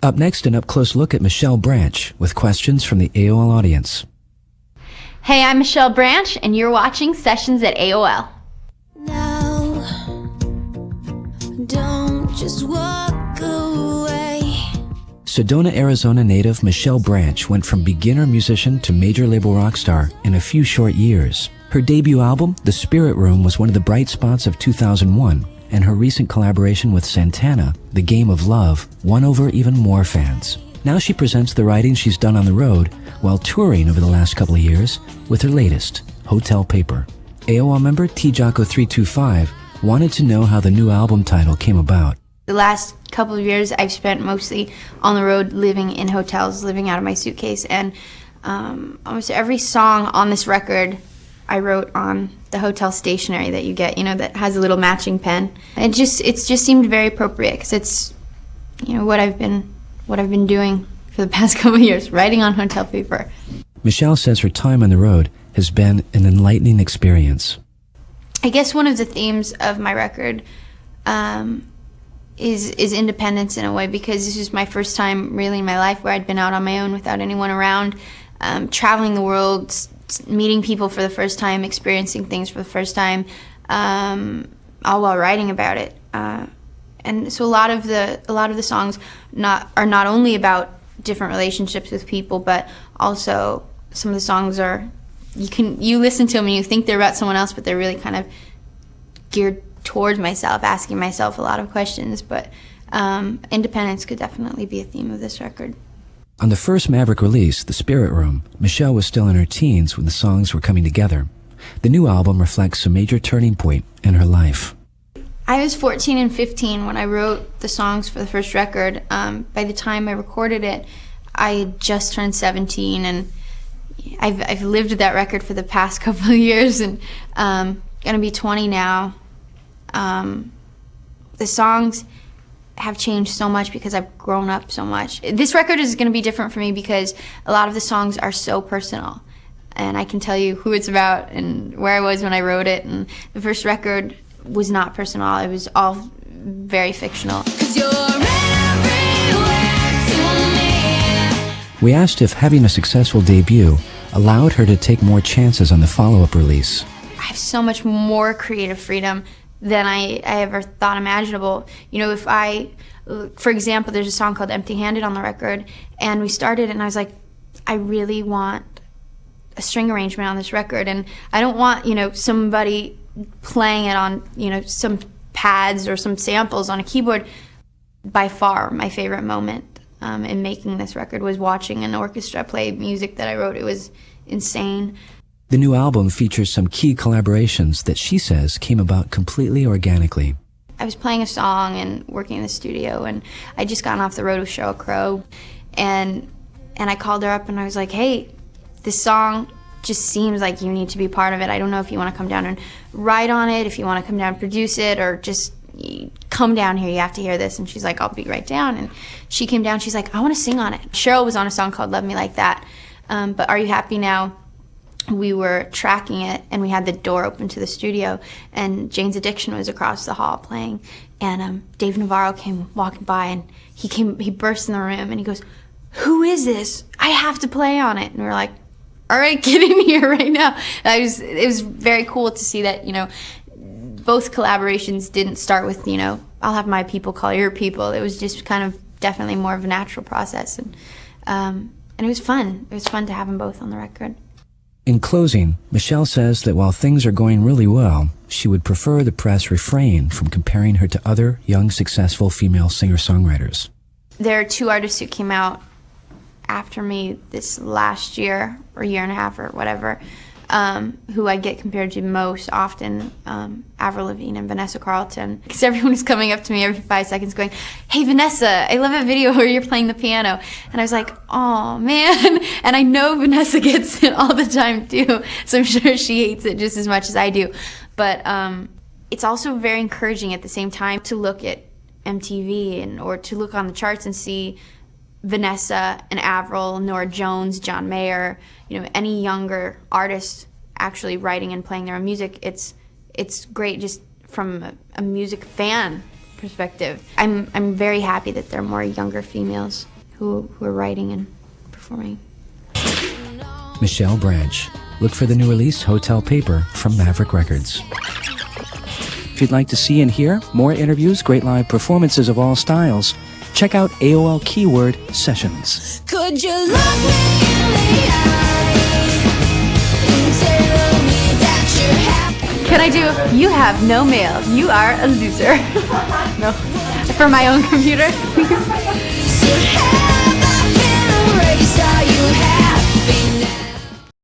Up next, an up-close look at Michelle Branch with questions from the AOL audience. Hey, I'm Michelle Branch, and you're watching Sessions at AOL. No, don't just walk away. Sedona, Arizona native Michelle Branch went from beginner musician to major label rock star in a few short years. Her debut album, The Spirit Room, was one of the bright spots of 2001, and her recent collaboration with Santana, The Game of Love, won over even more fans. Now she presents the writing she's done on the road while touring over the last couple of years with her latest, Hotel Paper. AOL member TJocko325 wanted to know how the new album title came about. The last couple of years I've spent mostly on the road, living in hotels, living out of my suitcase, and almost every song on this record I wrote on the hotel stationery that you get, that has a little matching pen. It just seemed very appropriate because it's, what I've been doing for the past couple of years, writing on hotel paper. Michelle says her time on the road has been an enlightening experience. I guess one of the themes of my record is independence in a way, because this was my first time really in my life where I'd been out on my own without anyone around, traveling the world, meeting people for the first time, experiencing things for the first time, all while writing about it. And so a lot of the songs are not only about different relationships with people, but also some of the songs are, you listen to them and you think they're about someone else, but they're really kind of geared towards myself, asking myself a lot of questions. But independence could definitely be a theme of this record. On the first Maverick release, The Spirit Room, Michelle was still in her teens when the songs were coming together. The new album reflects a major turning point in her life. I was 14 and 15 when I wrote the songs for the first record. By the time I recorded it, I had just turned 17, and I've lived with that record for the past couple of years, and gonna be 20 now. The songs have changed so much because I've grown up so much. This record is going to be different for me because a lot of the songs are so personal, and I can tell you who it's about and where I was when I wrote it. And the first record was not personal. It was all very fictional. 'Cause you're everywhere to me. We asked if having a successful debut allowed her to take more chances on the follow-up release. I have so much more creative freedom than I ever thought imaginable. If for example, there's a song called Empty-Handed on the record, and we started and I was like, I really want a string arrangement on this record, and I don't want, somebody playing it on, some pads or some samples on a keyboard. By far, my favorite moment in making this record was watching an orchestra play music that I wrote. It was insane. The new album features some key collaborations that she says came about completely organically. I was playing a song and working in the studio, and I'd just gotten off the road with Sheryl Crow, and I called her up and I was like, hey, this song just seems like you need to be part of it. I don't know if you want to come down and write on it, if you want to come down and produce it, or just come down here, you have to hear this. And she's like, I'll be right down. And she came down, she's like, I want to sing on it. Sheryl was on a song called Love Me Like That, but Are You Happy Now? We were tracking it, and we had the door open to the studio, and Jane's Addiction was across the hall playing, and Dave Navarro came walking by, and he burst in the room, and he goes, who is this? I have to play on it. And we were like, all right, get in here right now. And it was very cool to see that, both collaborations didn't start with, I'll have my people call your people. It was just kind of definitely more of a natural process, and it was fun. It was fun to have them both on the record. In closing, Michelle says that while things are going really well, she would prefer the press refrain from comparing her to other young, successful female singer-songwriters. There are two artists who came out after me this last year, or year and a half, or whatever, who I get compared to most often, Avril Lavigne and Vanessa Carlton. Because everyone is coming up to me every 5 seconds going, hey Vanessa, I love a video where you're playing the piano. And I was like, oh man. And I know Vanessa gets it all the time too, so I'm sure she hates it just as much as I do. But it's also very encouraging at the same time to look at MTV or to look on the charts and see Vanessa and Avril, Nora Jones, John Mayer, any younger artists actually writing and playing their own music. It's great just from a music fan perspective. I'm very happy that there are more younger females who are writing and performing. Michelle Branch. Look for the new release, Hotel Paper, from Maverick Records. If you'd like to see and hear more interviews, great live performances of all styles, check out AOL Keyword Sessions. Could you look me in the eye and tell me that you're happy? Can I do, you have no mail, you are a loser? No, for my own computer. You have been erased, are you